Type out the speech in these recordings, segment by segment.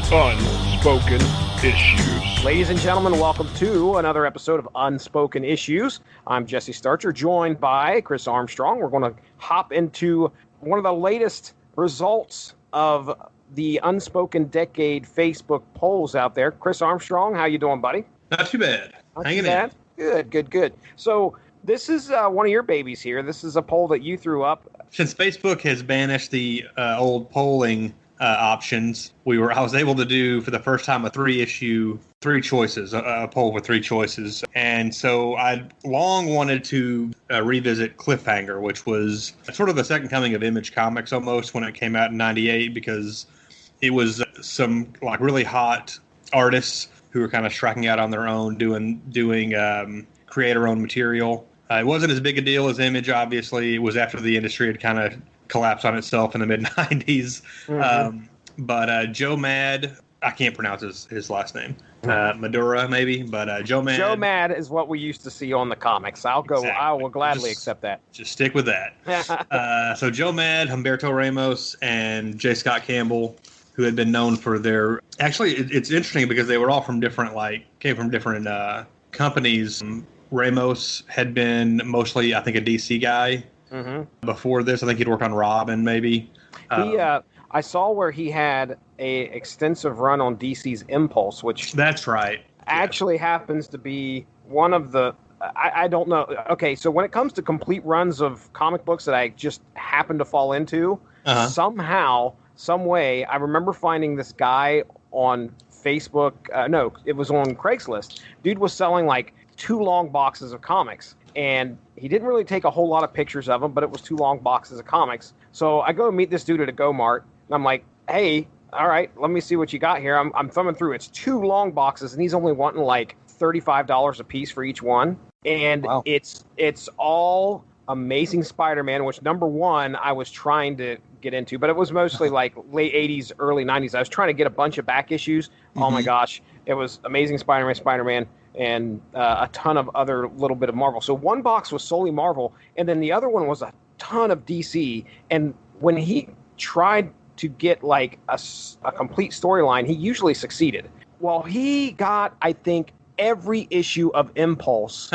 Unspoken Issues. Ladies and gentlemen, welcome to another episode of Unspoken Issues. I'm Jesse Starcher, joined by Chris Armstrong. We're going to hop into one of the latest results of the Unspoken Decade Facebook polls out there. Chris Armstrong, how you doing, buddy? Not too bad. Hanging in. Good. So this is one of your babies here. This is a poll that you threw up. Since Facebook has banished the old polling options, I was able to do for the first time a three choices, a poll with three choices. And so I long wanted to revisit Cliffhanger, which was sort of the second coming of Image Comics almost when it came out in '98, because it was some like really hot artists who were kind of striking out on their own, doing creator-owned material. It wasn't as big a deal as Image, obviously. It was after the industry had kind of collapsed on itself in the mid-'90s. Mm-hmm. But Joe Mad, I can't pronounce his last name. Madura, maybe, but Joe Mad. Joe Mad is what we used to see on the comics. Exactly. I will gladly accept that. Just stick with that. So Joe Mad, Humberto Ramos, and J. Scott Campbell, who had been known for their... Actually, it's interesting because they were all came from different companies. Ramos had been mostly, I think, a DC guy. Mm-hmm. Before this, I think he'd worked on Robin, maybe. I saw where he had a extensive run on DC's Impulse, which that's right. Actually happens to be one of the... I don't know. Okay, so when it comes to complete runs of comic books that I just happen to fall into, somehow, some way, I remember finding this guy on Facebook. No, it was on Craigslist. Dude was selling like 2 long boxes of comics, and he didn't really take a whole lot of pictures of them, but it was 2 long boxes of comics. So I go meet this dude at a Go Mart, and I'm like, hey, all right, let me see what you got here. I'm thumbing through. It's 2 long boxes, and he's only wanting like $35 a piece for each one. And wow. It's all Amazing Spider-Man, which number one I was trying to get into, but it was mostly like late 80s, early 90s. I was trying to get a bunch of back issues. Mm-hmm. Oh my gosh. It was Amazing Spider-Man, and a ton of other little bit of Marvel. So one box was solely Marvel, and then the other one was a ton of DC. And when he tried to get like a complete storyline, he usually succeeded. Well, he got, I think, every issue of Impulse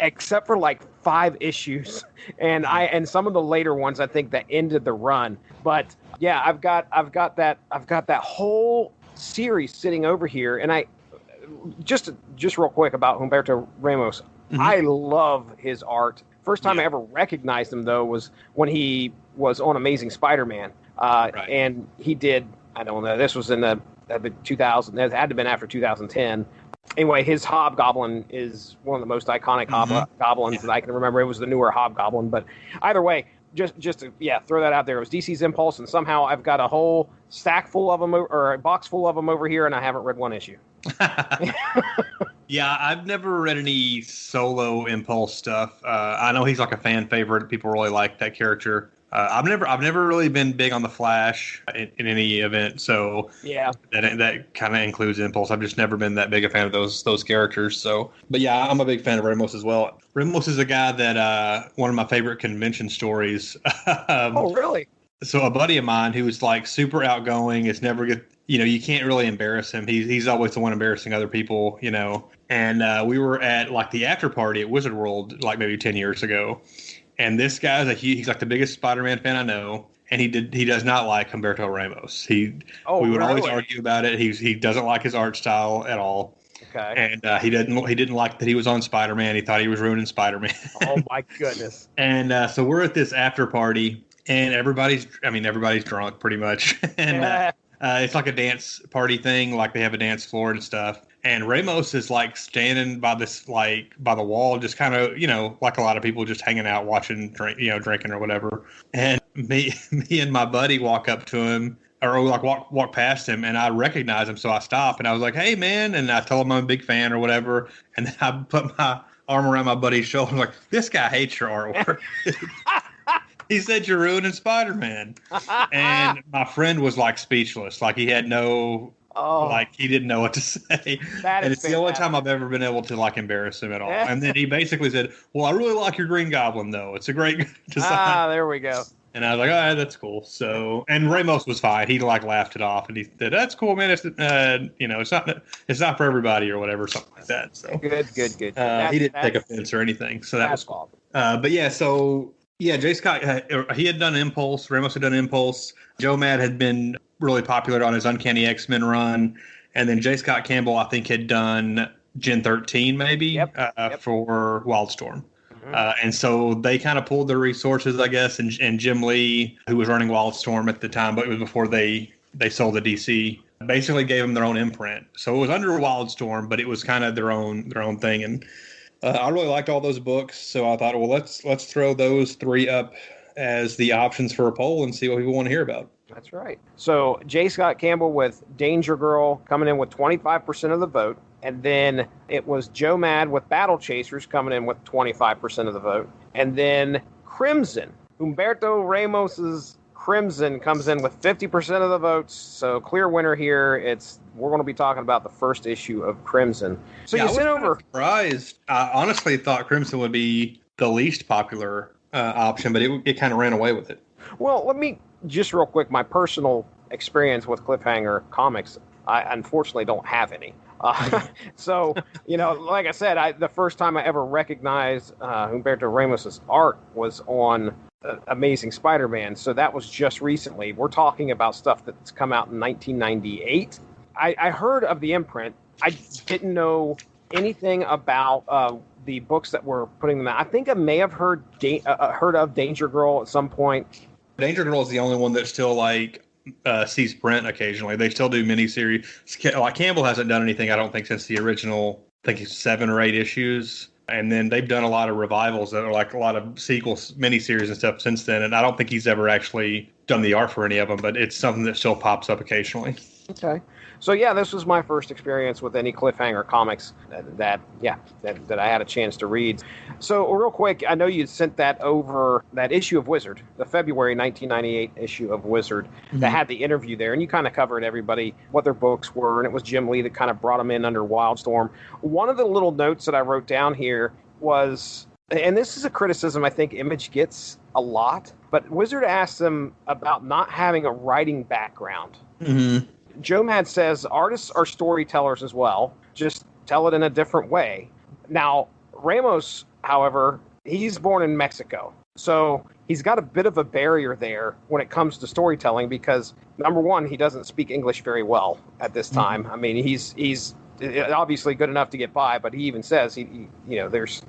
except for like 5 issues, and some of the later ones I think that ended the run. But yeah, I've got that whole series sitting over here, and I just real quick about Humberto Ramos. Mm-hmm. I love his art. First time I ever recognized him though was when he was on Amazing Spider-Man, right. And he did, I don't know, this was in the 2000. It had to have been after 2010. Anyway, his Hobgoblin is one of the most iconic Hobgoblins that I can remember. It was the newer Hobgoblin, but either way, just to throw that out there. It was DC's Impulse, and somehow I've got a whole stack full of them, or a box full of them over here, and I haven't read one issue. Yeah, I've never read any solo Impulse stuff. I know he's like a fan favorite. People really like that character. I've never really been big on the Flash in any event, so yeah, that kind of includes Impulse. I've just never been that big a fan of those characters. So, but yeah, I'm a big fan of Ramos as well. Ramos is a guy that one of my favorite convention stories. Oh, really? So a buddy of mine who was like super outgoing, is never good. You can't really embarrass him. He's always the one embarrassing other people. And we were at like the after party at Wizard World like maybe 10 years ago. And this guy's he's like the biggest Spider-Man fan I know, and he does not like Humberto Ramos. We would always argue about it. He doesn't like his art style at all. Okay. And he didn't like that he was on Spider-Man. He thought he was ruining Spider-Man. Oh my goodness. And so we're at this after party, and everybody's drunk pretty much. And it's like a dance party thing, like they have a dance floor and stuff. And Ramos is like standing by the wall, just kind of, like a lot of people just hanging out, watching, drinking or whatever. And me and my buddy walk up to him, or like walk past him, and I recognize him. So I stop and I was like, "Hey man," and I tell him I'm a big fan or whatever. And then I put my arm around my buddy's shoulder. I'm like, "This guy hates your artwork." He said you're ruining Spider-Man. And my friend was like speechless. Like he had he didn't know what to say. And it's the only time I've ever been able to like embarrass him at all. And then he basically said, "Well, I really like your Green Goblin though. It's a great design." There we go. And I was like, all right, that's cool. So, and Ramos was fine. He like laughed it off, and he said, "That's cool, man. It's it's not for everybody or whatever, something like that." So good. He didn't take offense or anything, so that was cool. Awesome. But yeah, so yeah, J. Scott he had done Impulse. Ramos had done Impulse. Joe Mad had been really popular on his Uncanny X-Men run, and then J. Scott Campbell I think had done Gen 13 maybe for Wildstorm. And so they kind of pulled their resources, I guess, and Jim Lee, who was running Wildstorm at the time, but it was before they sold the DC, basically gave them their own imprint. So it was under Wildstorm, but it was kind of their own thing. And I really liked all those books, so I thought, well, let's throw those 3 up as the options for a poll and see what people want to hear about. That's right. So J. Scott Campbell with Danger Girl coming in with 25% of the vote. And then it was Joe Mad with Battle Chasers coming in with 25% of the vote. And then Crimson, Humberto Ramos's Crimson comes in with 50% of the votes. So clear winner here. We're going to be talking about the first issue of Crimson. So yeah, you sent over. Surprised. I honestly thought Crimson would be the least popular option, but it kind of ran away with it. Well, let me just real quick, my personal experience with Cliffhanger comics, I unfortunately don't have any. So, like I said, the first time I ever recognized Humberto Ramos's art was on Amazing Spider-Man. So that was just recently. We're talking about stuff that's come out in 1998. I heard of the imprint. I didn't know anything about the books that were putting them out. I think I may have heard of Danger Girl at some point. Danger Girl is the only one that still sees print occasionally. They still do miniseries. Like Campbell hasn't done anything, I don't think, since the original, I think it's 7 or 8 issues. And then they've done a lot of revivals that are like a lot of sequels, miniseries and stuff since then. And I don't think he's ever actually done the art for any of them, but it's something that still pops up occasionally. Okay. So yeah, this was my first experience with any Cliffhanger comics that I had a chance to read. So real quick, I know you sent that over, that issue of Wizard, the February 1998 issue of Wizard, that had the interview there, and you kind of covered everybody, what their books were, and it was Jim Lee that kind of brought them in under Wildstorm. One of the little notes that I wrote down here was, and this is a criticism I think Image gets a lot, but Wizard asked them about not having a writing background. Mm-hmm. Joe Mad says artists are storytellers as well, just tell it in a different way. Now, Ramos, however, he's born in Mexico, so he's got a bit of a barrier there when it comes to storytelling because, number one, he doesn't speak English very well at this time. I mean, he's obviously good enough to get by, but he even says, there's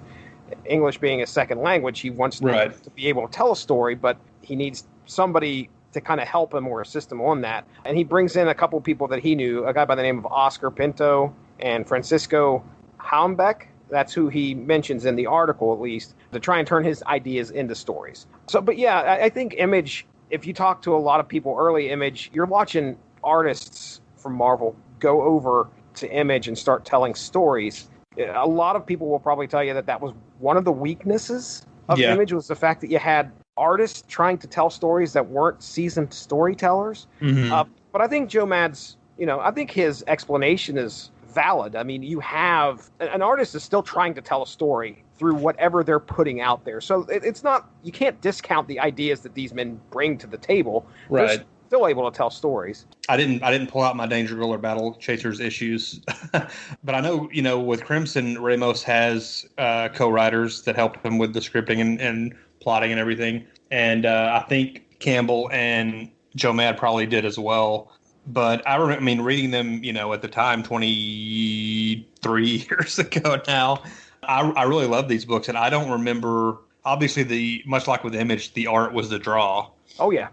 English being a second language, he wants to be able to tell a story, but he needs somebody to kind of help him or assist him on that. And he brings in a couple people that he knew, a guy by the name of Oscar Pinto and Francisco Haumbeck. That's who he mentions in the article, at least, to try and turn his ideas into stories. So, but yeah, I think Image, if you talk to a lot of people, early Image, you're watching artists from Marvel go over to Image and start telling stories. A lot of people will probably tell you that was one of the weaknesses of Image, was the fact that you had artists trying to tell stories that weren't seasoned storytellers. But I think Joe Mad's, I think his explanation is valid. I mean, you have an artist is still trying to tell a story through whatever they're putting out there. So it's not, you can't discount the ideas that these men bring to the table. Right. They're still able to tell stories. I didn't pull out my Danger Girl or Battle Chasers issues, but I know, with Crimson, Ramos has co-writers that help him with the scripting and plotting and everything. And I think Campbell and Joe Mad probably did as well. But reading them, at the time, 23 years ago now, I really love these books. And I don't remember, obviously, much like with Image, the art was the draw. Oh, yeah.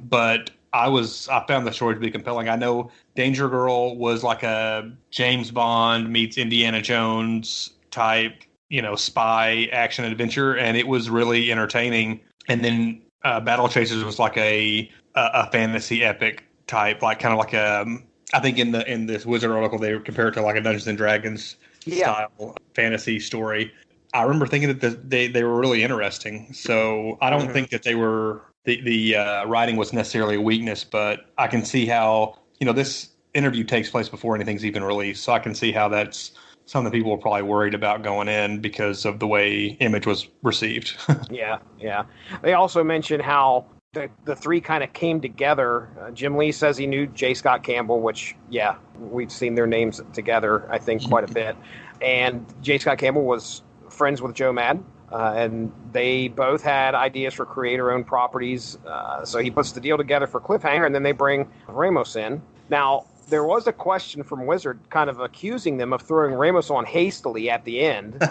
But I found the story to be compelling. I know Danger Girl was like a James Bond meets Indiana Jones type, spy action adventure, and it was really entertaining. And then Battle Chasers was like a fantasy epic type, like kind of like I think in this Wizard article they compare it to like a Dungeons and Dragons style fantasy story. I remember thinking that they were really interesting. So I don't think that they were the writing was necessarily a weakness, but I can see how this interview takes place before anything's even released. So I can see how that's something people were probably worried about going in because of the way Image was received. Yeah. They also mentioned how the three kind of came together. Jim Lee says he knew J. Scott Campbell, which, yeah, we've seen their names together, I think, quite a bit. And J. Scott Campbell was friends with Joe Mad, and they both had ideas for creator-owned properties. So he puts the deal together for Cliffhanger, and then they bring Ramos in. Now, there was a question from Wizard kind of accusing them of throwing Ramos on hastily at the end.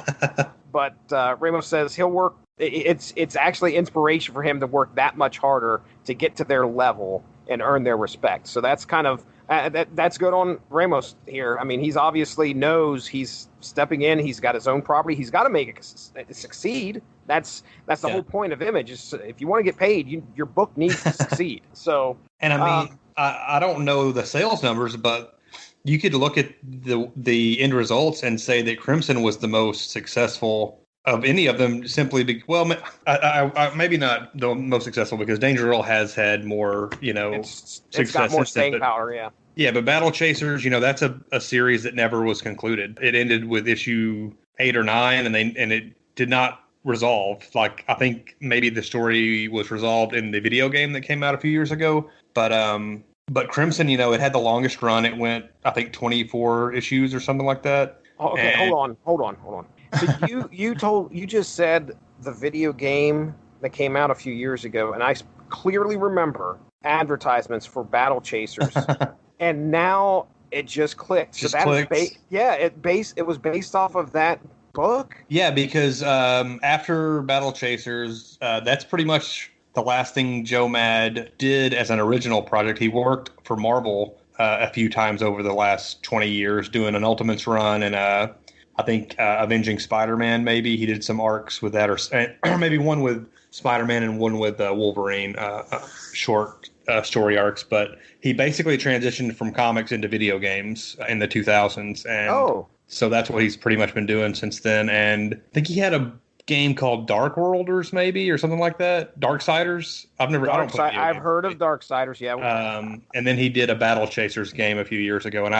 But Ramos says he'll work. It's actually inspiration for him to work that much harder to get to their level and earn their respect. So that's kind of that's good on Ramos here. I mean, he's obviously knows he's stepping in. He's got his own property. He's got to make it succeed. That's the whole point of Image. Is if you want to get paid, your book needs to succeed. So, and I mean, I don't know the sales numbers, but you could look at the end results and say that Crimson was the most successful of any of them, simply maybe not the most successful, because Danger Earl has had more, it's got more staying power, yeah. Yeah, but Battle Chasers, that's a series that never was concluded. It ended with issue 8 or 9, and it did not resolve. Like, I think maybe the story was resolved in the video game that came out a few years ago, but Crimson, it had the longest run. It went, I think, 24 issues or something like that. Oh, okay, hold on. So you just said the video game that came out a few years ago, and I clearly remember advertisements for Battle Chasers, and now it just clicked. So it was based off of that book. Yeah, because after Battle Chasers, that's pretty much the last thing Joe Mad did as an original project. He worked for Marvel a few times over the last 20 years, doing an Ultimates run and I think Avenging Spider-Man, maybe. He did some arcs with that, or maybe one with Spider-Man and one with Wolverine, short story arcs. But he basically transitioned from comics into video games in the 2000s. And so that's what he's pretty much been doing since then. And I think he had a game called Dark Worlders, maybe, or something like that. Darksiders. I've heard of Darksiders, yeah. And then he did a Battle Chasers game a few years ago. And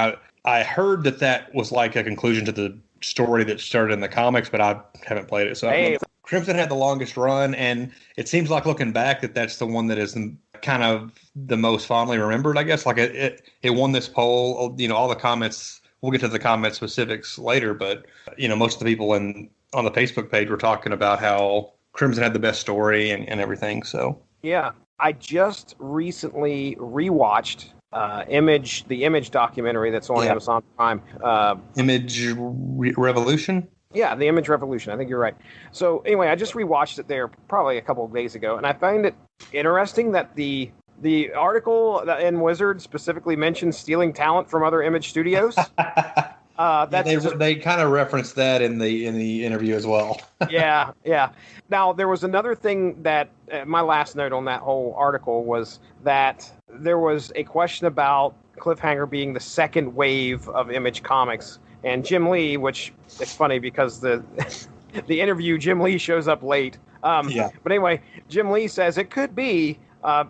I heard that was like a conclusion to the story that started in the comics, but I haven't played it. So Crimson had the longest run, and it seems like looking back that's the one that is kind of the most fondly remembered, I guess. Like it won this poll. All the comments. We'll get to the comment specifics later, but most of the people on the Facebook page were talking about how Crimson had the best story and everything. So yeah, I just recently rewatched the Image documentary that's on Amazon Prime. Image Revolution? Yeah, the Image Revolution. I think you're right. So anyway, I just rewatched it there probably a couple of days ago, and I find it interesting that the article in Wizard specifically mentions stealing talent from other Image studios. They kind of referenced that in the interview as well. Yeah. Now, there was another thing that my last note on that whole article was that there was a question about Cliffhanger being the second wave of Image Comics, and Jim Lee, which it's funny because the interview, Jim Lee shows up late. But anyway, Jim Lee says it could be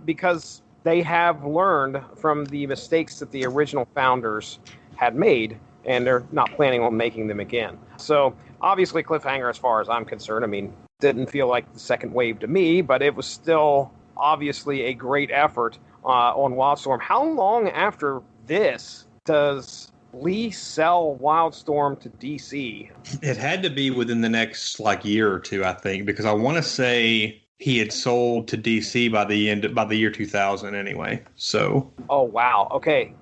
because they have learned from the mistakes that the original founders had made, and they're not planning on making them again. So obviously Cliffhanger, as far as I'm concerned, didn't feel like the second wave to me, but it was still obviously a great effort on Wildstorm. How long after this does Lee sell Wildstorm to DC? It had to be within the next year or two, I think, because I want to say he had sold to DC by the year 2000 anyway. So. Oh, wow. Okay.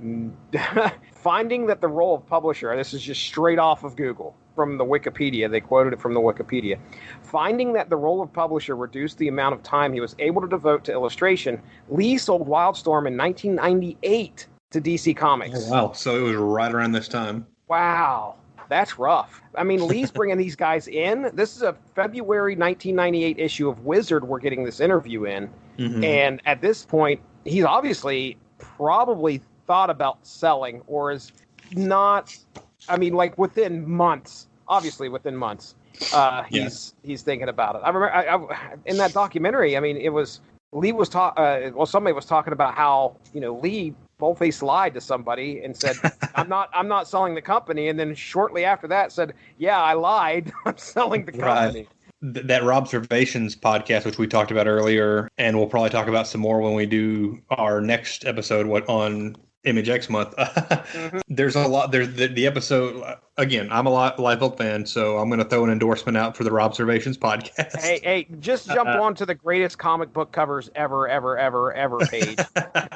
Finding that the role of publisher, this is just straight off of Google from the Wikipedia. They quoted it from the Wikipedia. Finding that the role of publisher reduced the amount of time he was able to devote to illustration, Lee sold Wildstorm in 1998 to DC Comics. Oh, wow. So it was right around this time. Wow. That's rough. Lee's bringing these guys in. This is a February 1998 issue of Wizard we're getting this interview in. Mm-hmm. And at this point, he's obviously probably thought about selling, or is not, within months, he's thinking about it. I remember in that documentary, it was, Lee was somebody was talking about how, Lee boldface lied to somebody and said, I'm not selling the company. And then shortly after that said, yeah, I lied. I'm selling the company. that Robservations podcast, which we talked about earlier, and we'll probably talk about some more when we do our next episode on Image X month. There's a lot. There's the episode. Again, I'm a Live Oak fan, so I'm going to throw an endorsement out for the Robservations podcast. Hey, just jump onto the greatest comic book covers ever page,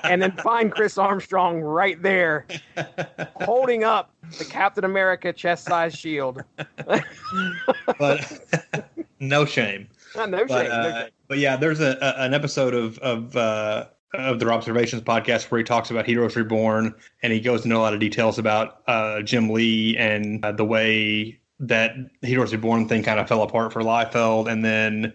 and then find Chris Armstrong right there, holding up the Captain America chest-sized shield. But no shame. No shame. But yeah, there's an episode of the Robservations podcast where he talks about Heroes Reborn, and he goes into a lot of details about Jim Lee and the way that Heroes Reborn thing kind of fell apart for Liefeld. And then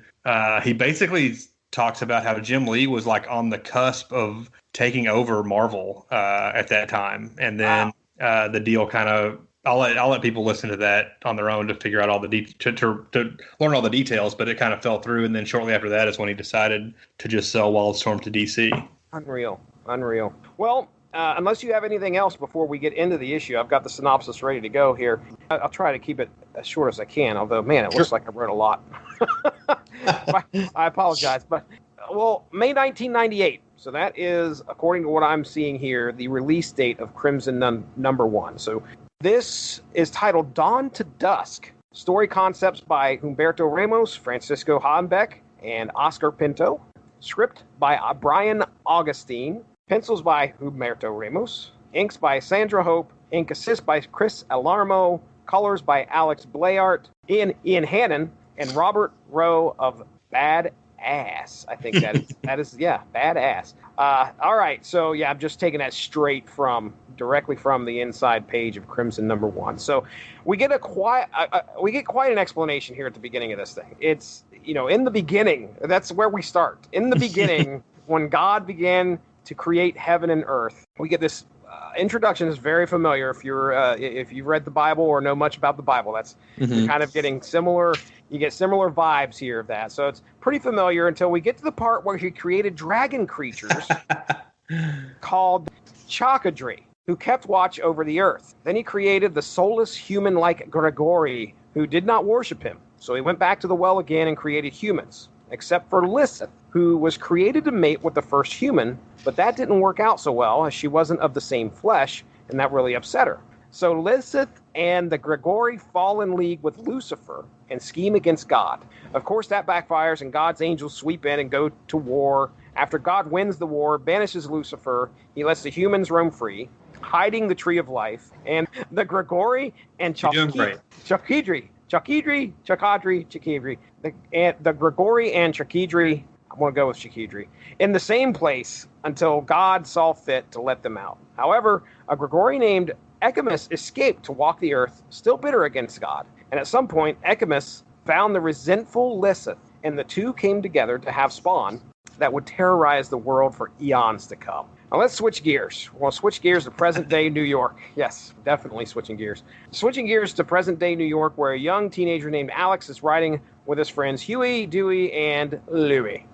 he basically talks about how Jim Lee was like on the cusp of taking over Marvel at that time. And then the deal kind of, I'll let people listen to that on their own to figure out all the to learn all the details, but it kind of fell through. And then shortly after that is when he decided to just sell Wildstorm to DC. Unreal. Well, unless you have anything else before we get into the issue, I've got the synopsis ready to go here. I'll try to keep it as short as I can, although, man, it looks like I wrote a lot. I apologize. But, well, May 1998. So that is, according to what I'm seeing here, the release date of Crimson number 1. So this is titled Dawn to Dusk. Story concepts by Humberto Ramos, Francisco Hahnbeck, and Oscar Pinto. Script by Brian Augustine. Pencils by Humberto Ramos. Inks by Sandra Hope. Ink assist by Chris Alarmo. Colors by Alex Blayart. Ian Hannon. And Robert Rowe of Bad Ass. I think that is Badass. All right, so yeah, I'm just taking that directly from the inside page of Crimson number 1. So we get quite an explanation here at the beginning of this thing. It's, in the beginning, that's where we start. In the beginning, when God began to create heaven and earth, we get this introduction is very familiar if you've read the Bible or know much about the Bible. That's you're kind of getting similar. You get similar vibes here of that. So it's pretty familiar until we get to the part where he created dragon creatures called Chakadri, who kept watch over the earth. Then he created the soulless human-like Grigori, who did not worship him. So he went back to the well again and created humans, except for Lysith, who was created to mate with the first human, but that didn't work out so well as she wasn't of the same flesh, and that really upset her. So Lysith and the Grigori fall in league with Lucifer and scheme against God. Of course, that backfires, and God's angels sweep in and go to war. After God wins the war, banishes Lucifer, he lets the humans roam free, hiding the Tree of Life, and the Grigori and Chakadri. The Grigori and Chakadri, I'm going to go with Chakadri, in the same place until God saw fit to let them out. However, a Grigori named Echimus escaped to walk the earth, still bitter against God. And at some point, Echimus found the resentful Lysith, and the two came together to have spawn that would terrorize the world for eons to come. Now let's switch gears. We'll switch gears to present-day New York. Yes, definitely switching gears. Switching gears to present-day New York, where a young teenager named Alex is riding with his friends Huey, Dewey, and Louie.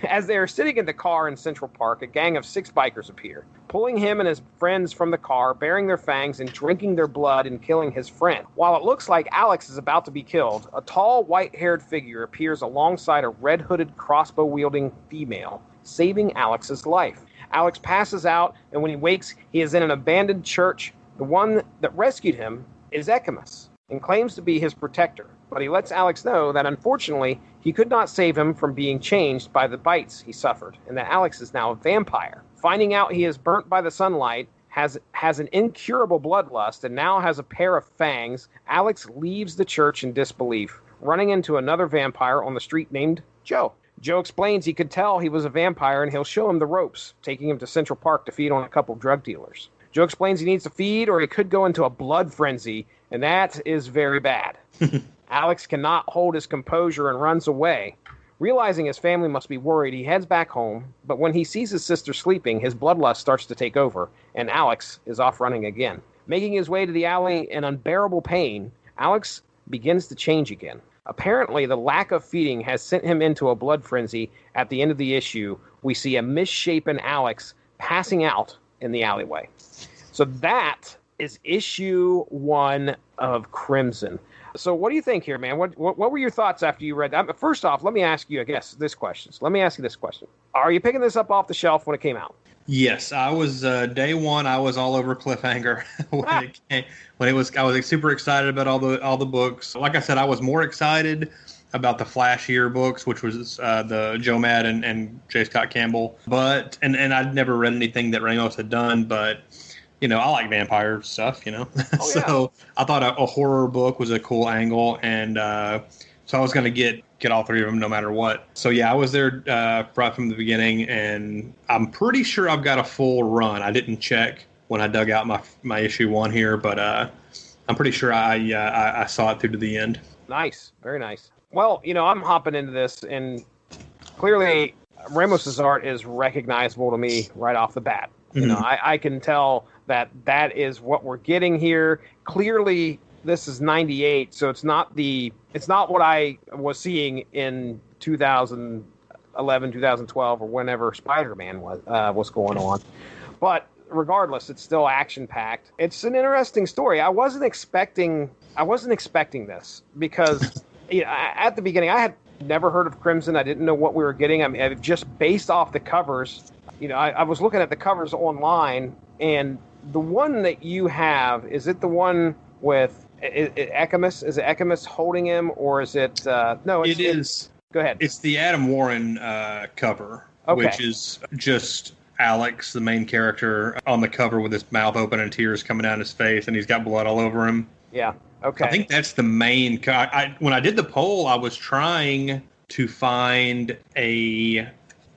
As they are sitting in the car in Central Park, a gang of 6 bikers appear, pulling him and his friends from the car, baring their fangs and drinking their blood and killing his friend. While it looks like Alex is about to be killed, a tall, white-haired figure appears alongside a red-hooded, crossbow-wielding female, saving Alex's life. Alex passes out, and when he wakes, he is in an abandoned church. The one that rescued him is Echimus, and claims to be his protector. But he lets Alex know that, unfortunately, he could not save him from being changed by the bites he suffered, and that Alex is now a vampire. Finding out he is burnt by the sunlight, has an incurable bloodlust, and now has a pair of fangs, Alex leaves the church in disbelief, running into another vampire on the street named Joe. Joe explains he could tell he was a vampire, and he'll show him the ropes, taking him to Central Park to feed on a couple drug dealers. Joe explains he needs to feed, or he could go into a blood frenzy, and that is very bad. Alex cannot hold his composure and runs away. Realizing his family must be worried, he heads back home, but when he sees his sister sleeping, his bloodlust starts to take over, and Alex is off running again. Making his way to the alley in unbearable pain, Alex begins to change again. Apparently, the lack of feeding has sent him into a blood frenzy. At the end of the issue, we see a misshapen Alex passing out in the alleyway. So that is issue 1 of Crimson. So what do you think here, man? What were your thoughts after you read that? First off, let me ask you, I guess, this question. Let me ask you this question. Are you picking this up off the shelf when it came out? Yes, I was day one. I was all over Cliffhanger when it was. I was super excited about all the books. Like I said, I was more excited about the flashier books, which was the Joe Mad and J. Scott Campbell. But and I'd never read anything that Ramos had done, but I like vampire stuff, Oh, so I thought a horror book was a cool angle, and so I was going to get all three of them no matter what. So yeah, I was there right from the beginning, and I'm pretty sure I've got a full run. I didn't check when I dug out my issue 1 here, but I'm pretty sure I saw it through to the end. Nice, very nice. Well, I'm hopping into this, and clearly Ramos's art is recognizable to me right off the bat. Mm-hmm. I can tell that is what we're getting here. Clearly, this is 98, so it's not what I was seeing in 2011, 2012, or whenever Spider-Man was going on. But regardless, it's still action-packed. It's an interesting story. I wasn't expecting this because at the beginning I had never heard of Crimson. I didn't know what we were getting. I mean, just based off the covers. I was looking at the covers online, and the one that you have, is it the one with Echimus? Is it Echimus holding him, or is it... no, it is. Go ahead. It's the Adam Warren cover, which is just Alex, the main character, on the cover with his mouth open and tears coming down his face, and he's got blood all over him. Yeah, okay. I think that's the main... when I did the poll, I was trying to find a...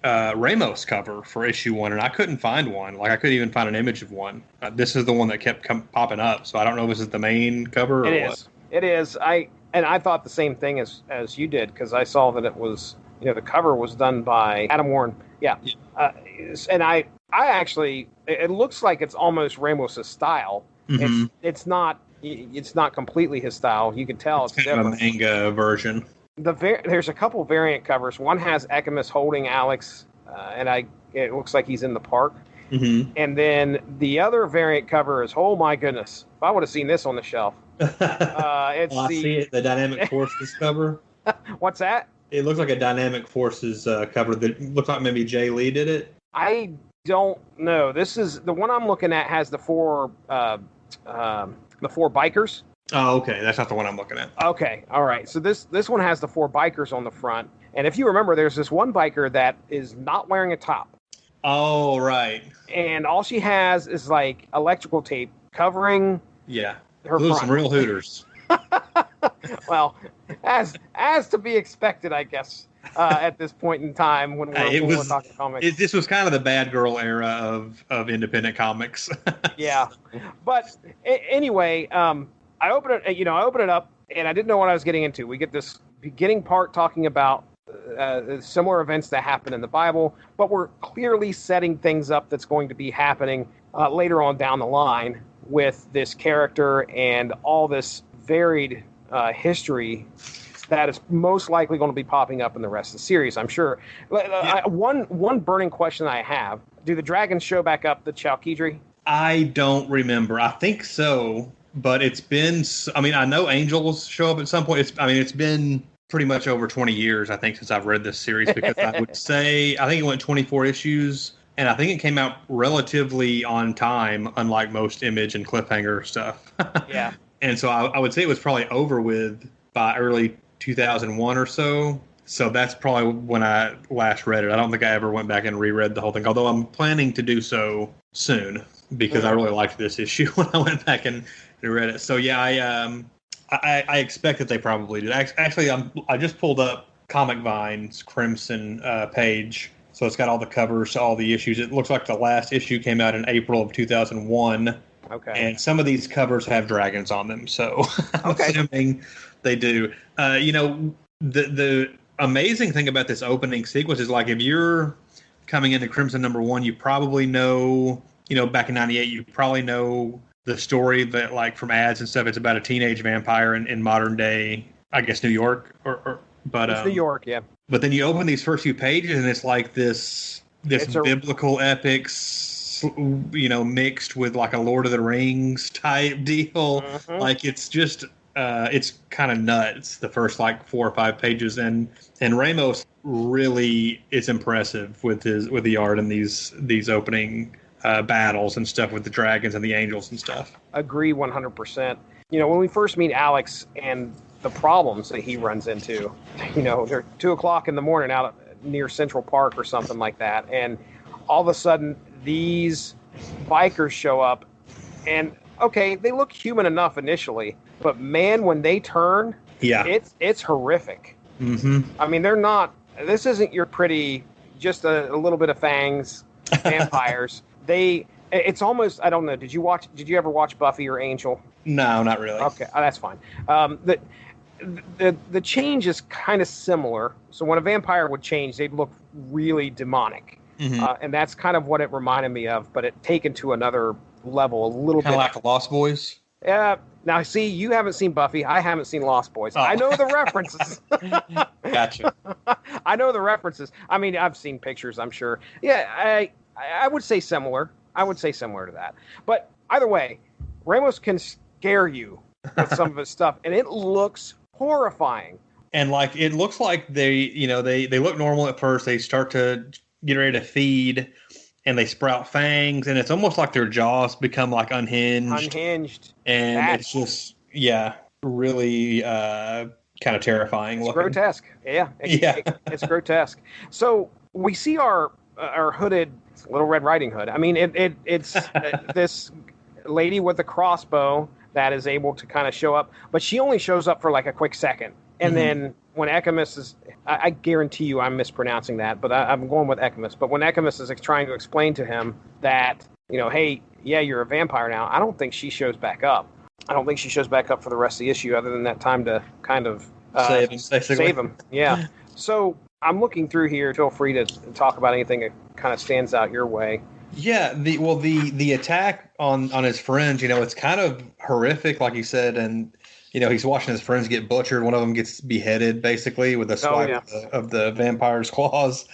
Ramos cover for issue 1, and I couldn't find one. Like, I couldn't even find an image of one. This is the one that kept popping up, so I don't know if this is the main cover or what. It is. I thought the same thing as you did, because I saw that it was, the cover was done by Adam Warren. Yeah. And I actually, it looks like it's almost Ramos's style. Mm-hmm. It's not completely his style. You can tell it's kind of a manga version. There's a couple variant covers. One has Echimus holding Alex, and it looks like he's in the park. Mm-hmm. And then the other variant cover is, oh my goodness, if I would have seen this on the shelf. I see it, the Dynamic Forces cover. What's that? It looks like a Dynamic Forces cover that looks like maybe Jay Lee did it. I don't know. This is the one I'm looking at, has the four bikers. Oh, okay. That's not the one I'm looking at. Okay. All right. So this one has the 4 bikers on the front. And if you remember, there's this one biker that is not wearing a top. Oh, right. And all she has is like electrical tape covering her front. Some real hooters. Well, as to be expected, I guess, at this point in time when we're talking comics. This was kind of the bad girl era of independent comics. Yeah. But anyway, I open it up, and I didn't know what I was getting into. We get this beginning part talking about similar events that happen in the Bible, but we're clearly setting things up that's going to be happening later on down the line with this character and all this varied history that is most likely going to be popping up in the rest of the series, I'm sure. One burning question I have, do the dragons show back up the Chalkidri? I don't remember. I think so. But it's been, I know angels show up at some point. It's been pretty much over 20 years, I think, since I've read this series, because I would say, I think it went 24 issues, and I think it came out relatively on time, unlike most Image and Cliffhanger stuff. Yeah. And so I would say it was probably over with by early 2001 or so. So that's probably when I last read it. I don't think I ever went back and reread the whole thing, although I'm planning to do so soon, because I really liked this issue when I went back and read it. So yeah, I expect that they probably did. Actually, I just pulled up Comic Vine's Crimson page, so it's got all the covers to all the issues. It looks like the last issue came out in April of 2001. Okay. And some of these covers have dragons on them, so I'm assuming they do. The amazing thing about this opening sequence is, like, if you're coming into Crimson #1, you probably know, back in '98, you probably know the story that, like, from ads and stuff, it's about a teenage vampire in modern day, I guess, New York, but it's New York, yeah. But then you open these first few pages, and it's like this biblical epics, mixed with like a Lord of the Rings type deal. Mm-hmm. Like, it's just it's kind of nuts the first like 4 or 5 pages, and Ramos really is impressive with the art in these opening battles and stuff with the dragons and the angels and stuff. Agree 100%. When we first meet Alex and the problems that he runs into, they're 2:00 in the morning out near Central Park or something like that, and all of a sudden these bikers show up, and okay, they look human enough initially, but man, when they turn, it's horrific. Mm-hmm. I mean, they're not. This isn't your pretty, just a little bit of fangs vampires. It's almost, I don't know. Did you ever watch Buffy or Angel? No, not really. Okay, that's fine. The change is kind of similar. So when a vampire would change, they'd look really demonic. Mm-hmm. And that's kind of what it reminded me of, but it taken to another level, a little kind bit. Kind of like the Lost Boys? Yeah. Now, see, you haven't seen Buffy. I haven't seen Lost Boys. Oh. I know the references. Gotcha. I know the references. I mean, I've seen pictures, I'm sure. Yeah, I would say similar. I would say similar to that. But either way, Ramos can scare you with some of his stuff, and it looks horrifying. And like it looks like they look normal at first. They start to get ready to feed, and they sprout fangs, and it's almost like their jaws become like unhinged. And it's just really kind of terrifying. It's grotesque. Yeah. It's grotesque. So we see our hooded Little Red Riding Hood. I mean, it's this lady with a crossbow that is able to kind of show up, but she only shows up for like a quick second. And then when Echimus is, I guarantee you I'm mispronouncing that, but I'm going with Echimus. But when Echimus is trying to explain to him that, hey, yeah, you're a vampire now, I don't think she shows back up. I don't think she shows back up for the rest of the issue other than that time to kind of save him. Yeah. So I'm looking through here. Feel free to talk about anything that kind of stands out your way. Yeah, the attack on his friends, it's kind of horrific, like you said, and he's watching his friends get butchered. One of them gets beheaded, basically, with a swipe of the vampire's claws.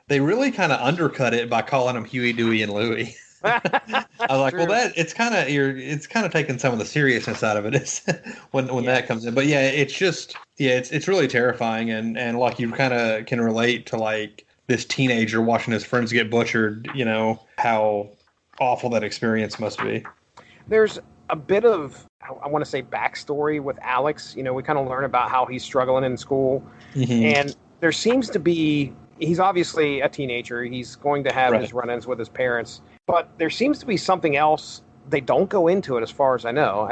They really kind of undercut it by calling him Huey, Dewey, and Louie. I was like, well, it's kind of taking some of the seriousness out of it when that comes in. But yeah, it's just it's really terrifying, and like you kind of can relate to like this teenager watching his friends get butchered. How awful that experience must be. There's a bit of, I want to say, backstory with Alex. We kind of learn about how he's struggling in school, and there seems to be, he's obviously a teenager. He's going to have his run-ins with his parents, but there seems to be something else. They don't go into it as far as I know.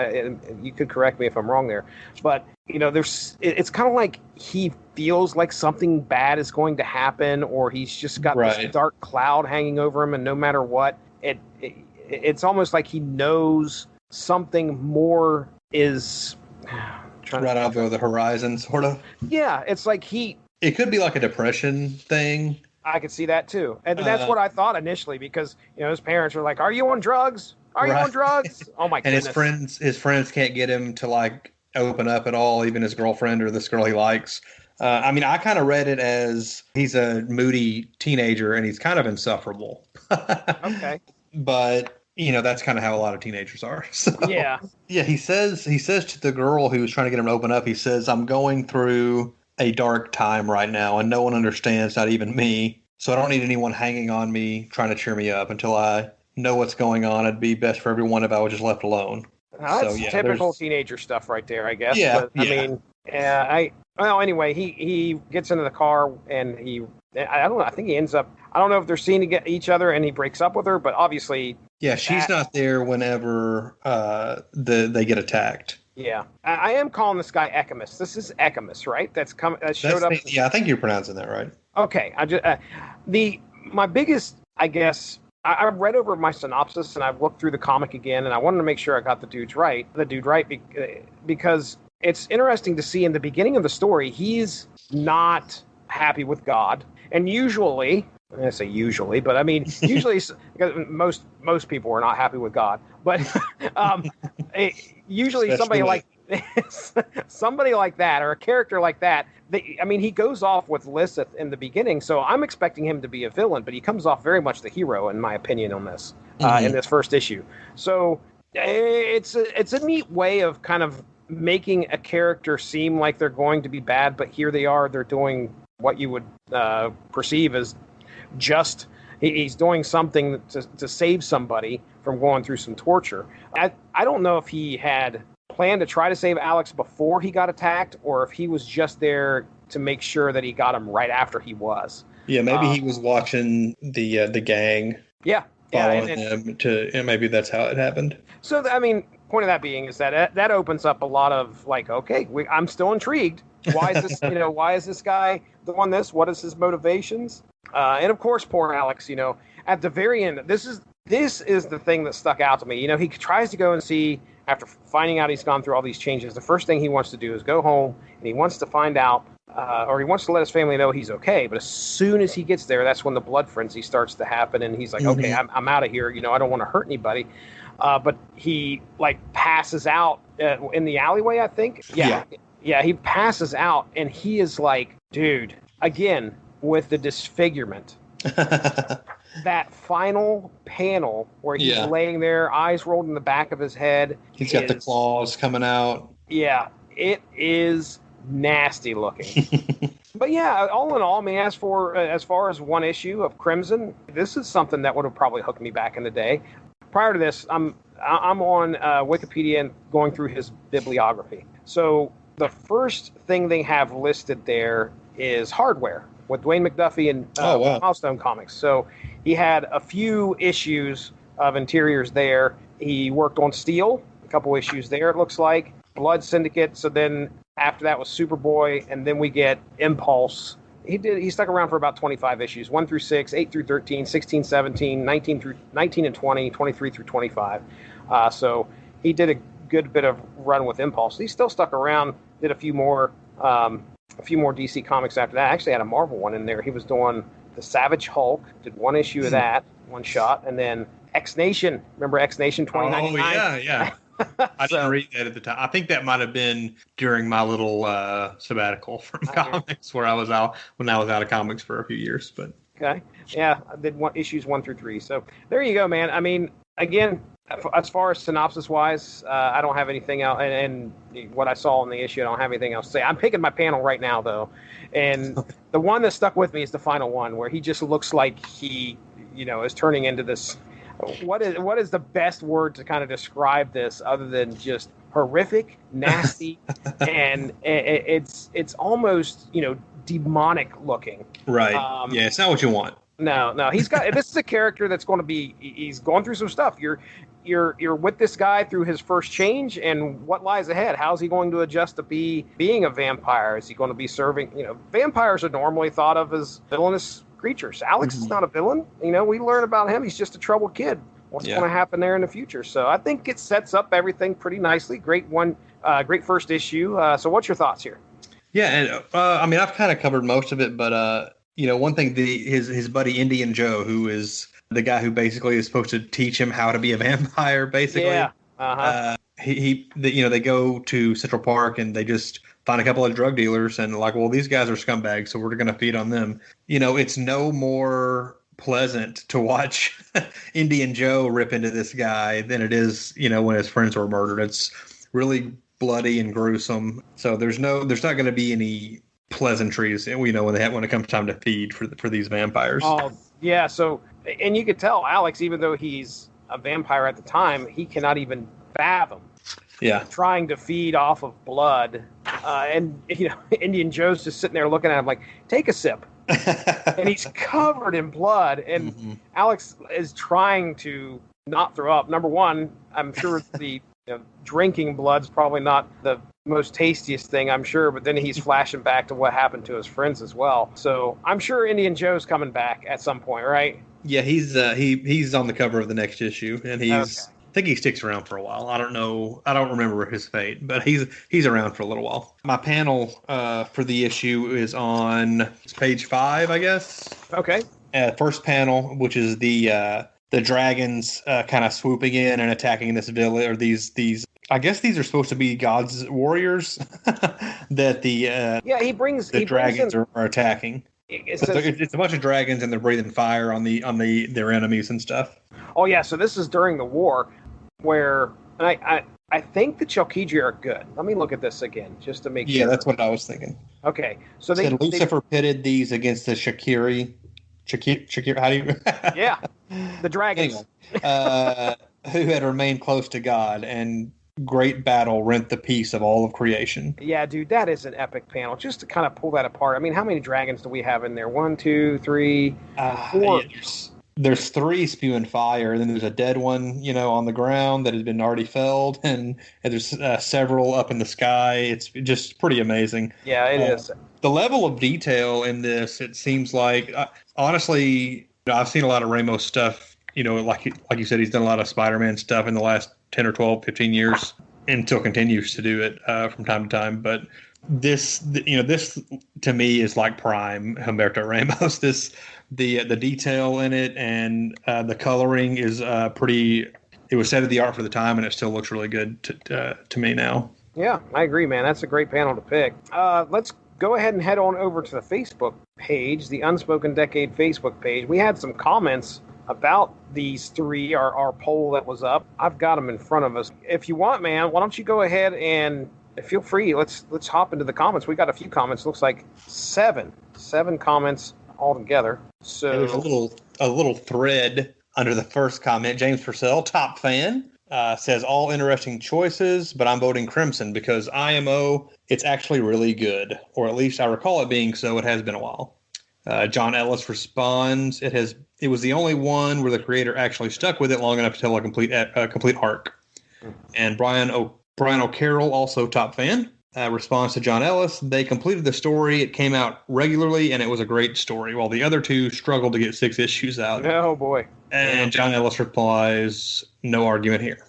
You could correct me if I'm wrong there, but it's kind of like he feels like something bad is going to happen, or he's just got this dark cloud hanging over him, and no matter what, it's almost like he knows something more is right out over the horizon, sort of. Yeah, it's like it could be like a depression thing. I could see that too, and that's what I thought initially, because his parents were like, "Are you on drugs? Are you on drugs?" Oh my goodness! And his friends can't get him to like open up at all, even his girlfriend or this girl he likes. I mean, I kind of read it as he's a moody teenager and he's kind of insufferable. Okay, but that's kind of how a lot of teenagers are. So, yeah. He says to the girl who was trying to get him to open up, he says, "I'm going through a dark time right now, and no one understands, not even me. So I don't need anyone hanging on me, trying to cheer me up until I know what's going on. It'd be best for everyone if I was just left alone." That's typical teenager stuff right there, I guess. Yeah. But, I mean, anyway, he gets into the car, and I don't know, I think he ends up, I don't know if they're seeing each other and he breaks up with her, but obviously. Yeah, she's not there whenever they get attacked. Yeah. I am calling this guy Echimus. This is Echimus, right? That showed up. Yeah, I think you're pronouncing that right. Okay. My biggest, I guess, I've read over my synopsis and I've looked through the comic again, and I wanted to make sure I got the dude right, because it's interesting to see in the beginning of the story, he's not happy with God. And usually, I say usually, but I mean, usually most people are not happy with God, but usually somebody like that, or a character like that, he goes off with Lysith in the beginning, so I'm expecting him to be a villain, but he comes off very much the hero, in my opinion, on this, in this first issue. So it's a neat way of kind of making a character seem like they're going to be bad, but here they are, they're doing what you would perceive as just, he's doing something to save somebody from going through some torture. I don't know if he had planned to try to save Alex before he got attacked, or if he was just there to make sure that he got him right after he was. Yeah, maybe he was watching the gang. Yeah. Following him and maybe that's how it happened. So, I mean, point of that being is that opens up a lot of like, okay, I'm still intrigued. Why is this, why is this guy doing this? What is his motivations? And of course, poor Alex, at the very end, this is the thing that stuck out to me. He tries to go and see, after finding out he's gone through all these changes, the first thing he wants to do is go home, and he wants to find out, or he wants to let his family know he's okay. But as soon as he gets there, that's when the blood frenzy starts to happen, and he's like, okay, I'm out of here. I don't want to hurt anybody. But he passes out in the alleyway, I think. Yeah, he passes out, and he is like, dude, again, with the disfigurement. That final panel where he's laying there, eyes rolled in the back of his head. He's got the claws coming out. Yeah, it is nasty looking. But yeah, all in all, I mean, as far as one issue of Crimson, this is something that would have probably hooked me back in the day. Prior to this, I'm on Wikipedia and going through his bibliography. So the first thing they have listed there is Hardware with Dwayne McDuffie and Milestone Comics. So he had a few issues of interiors there. He worked on Steel, a couple issues there, it looks like. Blood Syndicate. So then after that was Superboy, and then we get Impulse. He stuck around for about 25 issues, 1 through 6, 8 through 13, 16, 17, 19 and 20, 23 through 25. So he did a good bit of run with Impulse. He still stuck around, did a few more DC comics after that. I actually had a Marvel one in there. He was doing the Savage Hulk, did one issue of that, one shot, and then X Nation. Remember X Nation 2099? Oh, yeah. I didn't read that at the time. I think that might have been during my little sabbatical from comics, where I was out of comics for a few years. But okay, yeah, I did issues 1 through 3. So there you go, man. I mean, again, as far as synopsis wise, I don't have anything else. And what I saw in the issue, I don't have anything else to say. I'm picking my panel right now, though, and the one that stuck with me is the final one, where he just looks like he, is turning into this. What is the best word to kind of describe this other than just horrific, nasty, and it's almost demonic looking. Right. Yeah, it's not what you want. No. He's got. This is a character that's going to be. He's going through some stuff. You're with this guy through his first change, and what lies ahead? How's he going to adjust to being a vampire? Is he going to be serving? Vampires are normally thought of as villainous creatures. Alex is not a villain. We learn about him. He's just a troubled kid. What's going to happen there in the future? So I think it sets up everything pretty nicely. Great first issue. So what's your thoughts here? Yeah, and I mean, I've kind of covered most of it, but one thing, his buddy Indian Joe, who is the guy who basically is supposed to teach him how to be a vampire, basically. Yeah. They go to Central Park and they just find a couple of drug dealers and these guys are scumbags, so we're going to feed on them. It's no more pleasant to watch Indian Joe rip into this guy than it is, when his friends were murdered. It's really bloody and gruesome. So there's not going to be any pleasantries, when it comes time to feed for these vampires. Oh yeah. So, and you could tell Alex, even though he's a vampire at the time, he cannot even fathom trying to feed off of blood. And Indian Joe's just sitting there looking at him like, take a sip. And he's covered in blood. And Alex is trying to not throw up. Number one, I'm sure the drinking blood's probably not the most tastiest thing, I'm sure, but then he's flashing back to what happened to his friends as well. So I'm sure Indian Joe's coming back at some point, right? Yeah, he's on the cover of the next issue, and I think he sticks around for a while. I don't know. I don't remember his fate, but he's around for a little while. My panel for the issue is on page 5, I guess. Okay. First panel, which is the dragons kind of swooping in and attacking this village, or these. I guess these are supposed to be God's warriors that he brings dragons are attacking. It's a bunch of dragons and they're breathing fire on their enemies and stuff. Oh yeah, so this is during the war where, and I think the Chalkidri are good. Let me look at this again just to make sure. Yeah, that's what I was thinking. Okay, so said Lucifer pitted these against the Shakiri. How do you? Yeah, the dragons. Anyway, who had remained close to God, and great battle rent the peace of all of creation. Yeah, dude, that is an epic panel. Just to kind of pull that apart. I mean, how many dragons do we have in there? 1, 2, 3, 4. Yeah, there's 3 spewing fire, and then there's a dead one, on the ground that has been already felled, and there's several up in the sky. It's just pretty amazing. Yeah, it is. The level of detail in this, it seems like, honestly, I've seen a lot of Ramos stuff. Like you said, he's done a lot of Spider-Man stuff in the last 10 or 12, 15 years, and still continues to do it from time to time. But this to me is like prime Humberto Ramos. The detail in it and the coloring is pretty. It was state of the art for the time, and it still looks really good to me now. Yeah, I agree, man. That's a great panel to pick. Let's go ahead and head on over to the Facebook page, the Unspoken Decade Facebook page. We had some comments about these 3, our poll that was up. I've got them in front of us. If you want, man, why don't you go ahead and feel free. Let's hop into the comments. We got a few comments. Looks like 7 comments altogether. So there's a little thread under the first comment. James Purcell, top fan, says all interesting choices, but I'm voting Crimson because IMO. It's actually really good, or at least I recall it being so. It has been a while. John Ellis responds, it was the only one where the creator actually stuck with it long enough to tell a complete arc. And Brian O'Carroll, also top fan, responds to John Ellis, they completed the story, it came out regularly, and it was a great story, while the other 2 struggled to get 6 issues out. Oh, boy. And John Ellis replies, no argument here.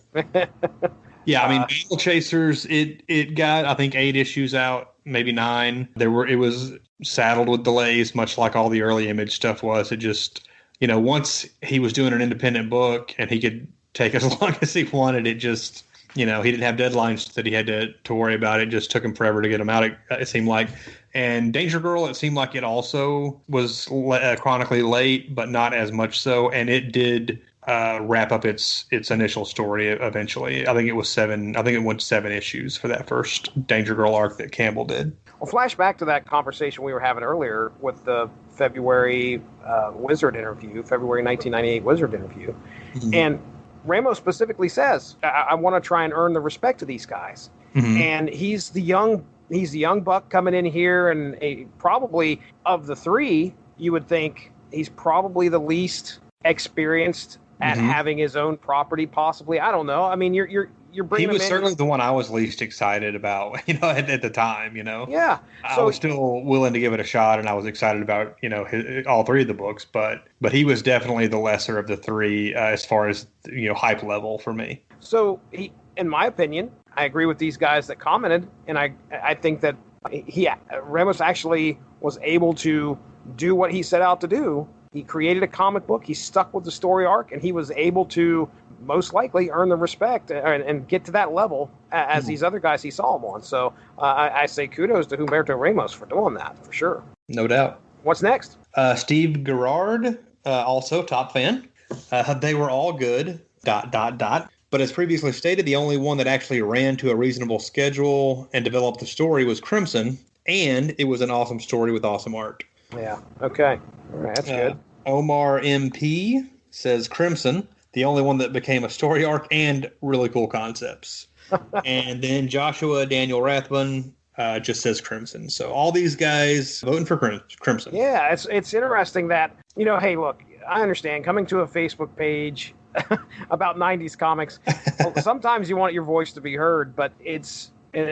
Yeah, I mean, Battle Chasers, it got, I think, 8 issues out, maybe 9. It was saddled with delays, much like all the early Image stuff was. It just, once he was doing an independent book and he could take as long as he wanted, it just, he didn't have deadlines that he had to worry about. It just took him forever to get them out, it seemed like. And Danger Girl, it seemed like it also was chronically late, but not as much so. And it did wrap up its initial story eventually. I think it was 7. I think it went 7 issues for that first Danger Girl arc that Campbell did. Well, flash back to that conversation we were having earlier with the February Wizard interview, February 1998 Wizard interview. Mm-hmm. And Ramos specifically says, I want to try and earn the respect of these guys. Mm-hmm. And he's the young buck coming in here, and probably of the 3, you would think he's probably the least experienced at having his own property, possibly. I don't know. I mean, you're bringing. He was certainly the one I was least excited about, at the time. Yeah, I was still willing to give it a shot, and I was excited about all 3 of the books, but he was definitely the lesser of the 3 as far as hype level for me. So he, in my opinion, I agree with these guys that commented, and I think that Ramos actually was able to do what he set out to do. He created a comic book. He stuck with the story arc, and he was able to most likely earn the respect and get to that level as these other guys he saw him on. So I say kudos to Humberto Ramos for doing that, for sure. No doubt. What's next? Steve Gerard, also top fan. They were all good, ... But as previously stated, the only one that actually ran to a reasonable schedule and developed the story was Crimson, and it was an awesome story with awesome art. Yeah. Okay. All right. That's good. Omar MP says Crimson, the only one that became a story arc and really cool concepts. And then Joshua Daniel Rathbun just says Crimson. So all these guys voting for Crimson. Yeah. It's interesting that, hey, look, I understand coming to a Facebook page about 90s comics. Sometimes you want your voice to be heard, but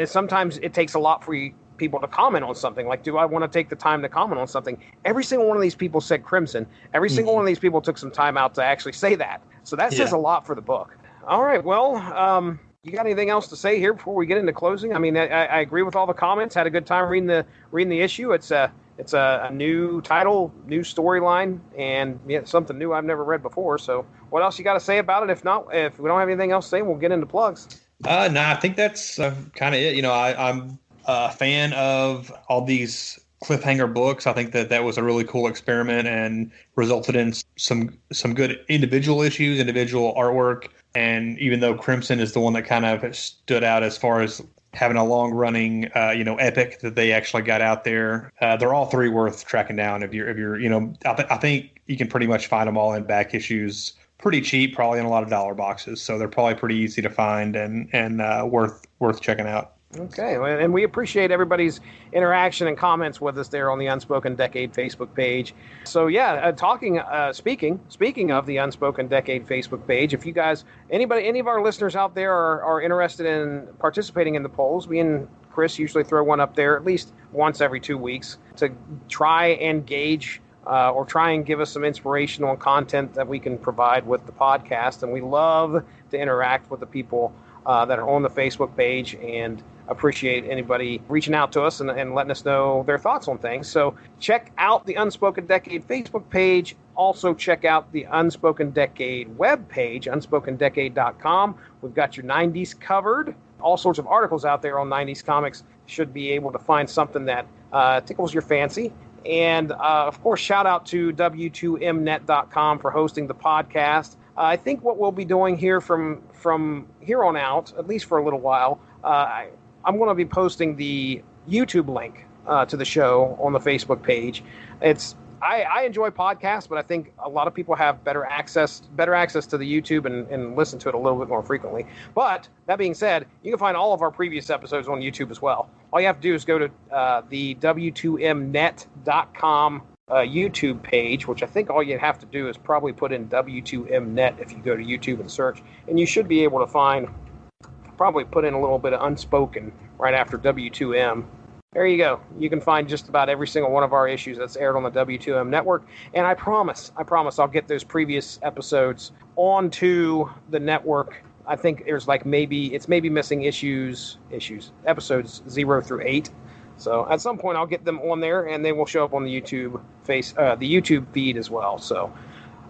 sometimes it takes a lot for people to comment on something. Like, do I want to take the time to comment on something? Every single one of these people said Crimson. Every single one of these people took some time out to actually say that. So that says a lot for the book. All right. Well, you got anything else to say here before we get into closing? I mean, I agree with all the comments. Had a good time reading the issue. It's a new title, new storyline, and something new I've never read before. So what else you got to say about it? If we don't have anything else to say, we'll get into plugs. No, I think that's kind of it. I'm a fan of all these cliffhanger books. I think that was a really cool experiment and resulted in some good individual issues, individual artwork. And even though Crimson is the one that kind of stood out as far as having a long-running, epic that they actually got out there, they're all three worth tracking down. If you're, I think you can pretty much find them all in back issues pretty cheap, probably in a lot of dollar boxes. So they're probably pretty easy to find and worth checking out. Okay, and we appreciate everybody's interaction and comments with us there on the Unspoken Decade Facebook page. So yeah, speaking of the Unspoken Decade Facebook page, if you guys, any of our listeners out there are interested in participating in the polls, me and Chris usually throw one up there at least once every 2 weeks to try and gauge or try and give us some inspirational content that we can provide with the podcast. And we love to interact with the people that are on the Facebook page, and appreciate anybody reaching out to us and letting us know their thoughts on things. So check out the Unspoken Decade Facebook page. Also check out the Unspoken Decade web page, unspokendecade.com. We've got your 90s covered. All sorts of articles out there on 90s comics. Should be able to find something that tickles your fancy. And, of course, shout out to W2Mnet.com for hosting the podcast. I think what we'll be doing here from here on out, at least for a little while, I'm going to be posting the YouTube link to the show on the Facebook page. I enjoy podcasts, but I think a lot of people have better access to the YouTube and listen to it a little bit more frequently. But that being said, you can find all of our previous episodes on YouTube as well. All you have to do is go to the W2Mnet.com YouTube page, which I think all you have to do is probably put in W2Mnet if you go to YouTube and search, and you should be able to find, probably put in a little bit of Unspoken right after W2M. There you go. You can find just about every single one of our issues that's aired on the W2M network. And I promise I'll get those previous episodes onto the network. I think there's maybe missing episodes 0 through 8. So at some point I'll get them on there, and they will show up on the YouTube feed as well. So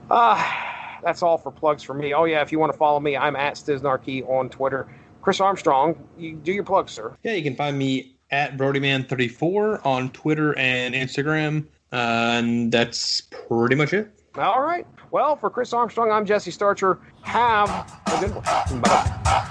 that's all for plugs for me. Oh yeah, if you want to follow me, I'm at Stiznarkey on Twitter. Chris Armstrong, you do your plugs, sir. Yeah, you can find me at Brodyman34 on Twitter and Instagram. And that's pretty much it. All right. Well, for Chris Armstrong, I'm Jesse Starcher. Have a good one. Bye.